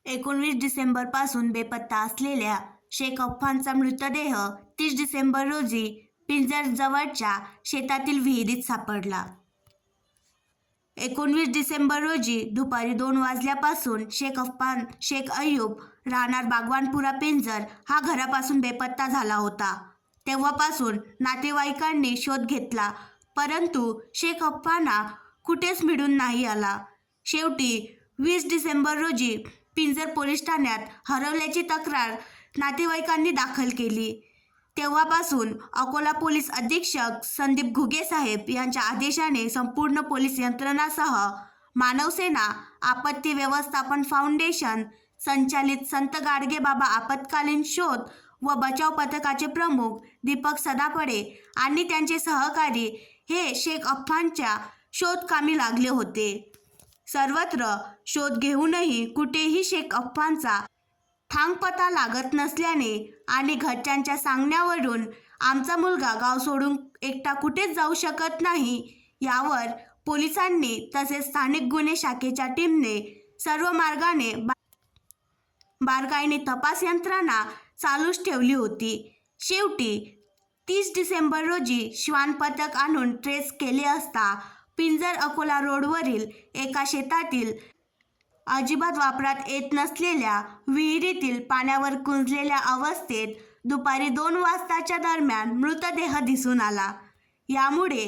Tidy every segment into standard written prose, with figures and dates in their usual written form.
19 डिसेंबरपासून बेपत्ता असलेल्या शेख अफानचा मृतदेह 30 डिसेंबर रोजी पिंजर जवळच्या शेतातील विहिरीत सापडला. 19 डिसेंबर रोजी दुपारी 2 वाजल्यापासून शेख अफान शेख अय्यूब राहणार बागवानपुरा पिंजर हा घरापासून बेपत्ता झाला होता. तेव्हापासून नातेवाईकांनी शोध घेतला, परंतु शेख अफाना कुठेच मिळून नाही आला. शेवटी 20 डिसेंबर रोजी पिंजर पोलीस ठाण्यात हरवल्याची तक्रार नातेवाईकांनी दाखल केली. तेव्हापासून अकोला पोलीस अधीक्षक संदीप घुगे साहेब यांच्या आदेशाने संपूर्ण पोलीस यंत्रणासह मानवसेना, आपत्ती व्यवस्थापन फाउंडेशन संचालित संत गाडगेबाबा आपत्कालीन शोध व बचाव पथकाचे प्रमुख दीपक सदाफळे आणि त्यांचे सहकारी हे शेख अफानच्या शोधकामी लागले होते. सर्वत्र शोध घेऊनही कुठेही शेख अफानचा ठामपत्ता लागत नसल्याने आणि घरच्यांच्या सांगण्यावरून आमचा मुलगा गाव सोडून एकटा कुठेच जाऊ शकत नाही यावर पोलिसांनी तसेच स्थानिक गुन्हे शाखेच्या टीमने सर्व मार्गाने बारकाईने तपास यंत्रणा चालूच ठेवली होती. शेवटी 30 डिसेंबर रोजी श्वान पथक आणून ट्रेस केले असता पिंजर अकोला रोडवरील एका शेतातील अजिबात वापरात येत नसलेल्या विहिरीतील पाण्यावर कुंजलेल्या अवस्थेत दुपारी 2 वाजताच्या दरम्यान मृतदेह दिसून आला. यामुळे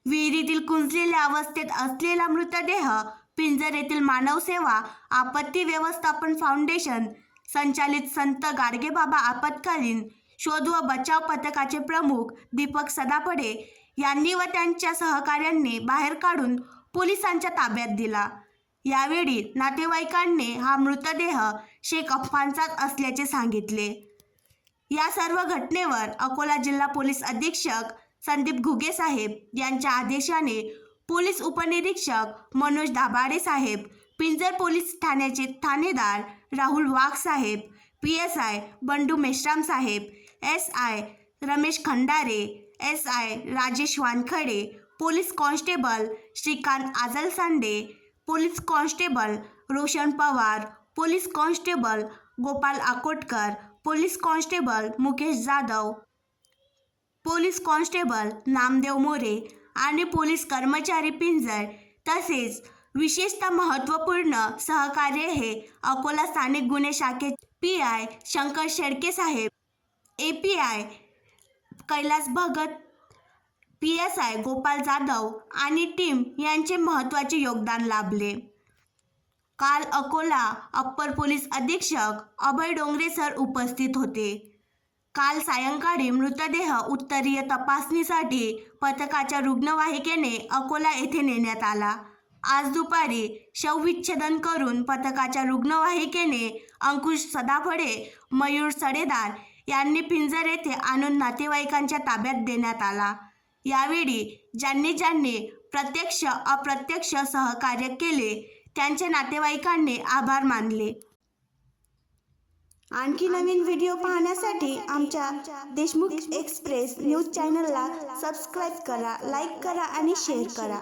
विहिरीतील कुंजलेल्या अवस्थेत असलेला मृतदेह पिंजर येथील मानवसेवा, आपत्ती व्यवस्थापन फाउंडेशन संचालित संत गाडगेबाबा आपत्कालीन शोध व बचाव पथकाचे प्रमुख दीपक सदाफळे यांनी व त्यांच्या सहकाऱ्यांनी बाहेर काढून पोलिसांच्या ताब्यात दिला. यावेळी नातेवाईकांनी हा मृतदेह शेख अफानचाच असल्याचे सांगितले. या सर्व घटनेवर अकोला जिल्हा पोलीस अधीक्षक संदीप घुगे साहेब यांच्या आदेशाने पोलीस उपनिरीक्षक मनोज दाभाडे साहेब, पिंजर पोलीस ठाण्याचे ठाणेदार राहुल वाघ साहेब, PSI बंडू मेश्राम साहेब, SI Ramesh Khandare, SI Rajesh Wankhade, police constable Shrikant Ajalsande, police constable Roshan Pawar, police constable Gopal Akotkar, police constable Mukesh Jadhav, police constable Namdev More आणि पोलीस कर्मचारी पिंजर तसेच विशेषतः महत्त्वपूर्ण सहकार्य हे अकोला स्थानिक गुन्हे शाखे PI शंकर शेळके साहेब, API कैलास भगत, PSI गोपाल जाधव आणि टीम यांचे महत्त्वाचे योगदान लाभले. काल अकोला अप्पर पोलीस अधीक्षक अभय डोंगरे सर उपस्थित होते. काल सायंकाळी मृतदेह उत्तरीय तपासणीसाठी पथकाच्या रुग्णवाहिकेने अकोला येथे नेण्यात आला. आज दुपारी शवविच्छेदन करून पथकाच्या रुग्णवाहिकेने अंकुश सदाफळे, मयूर सडेदार यांनी पिंजर येथे आणून नातेवाईकांच्या ताब्यात देण्यात आला. यावेळी ज्यांनी प्रत्यक्ष अप्रत्यक्ष सहकार्य केले त्यांच्या नातेवाईकांनी आभार मानले. आणखी नवीन व्हिडिओ पाहण्यासाठी आमच्या देशमुख एक्सप्रेस न्यूज चॅनलला सबस्क्राईब करा, लाईक करा आणि शेअर करा.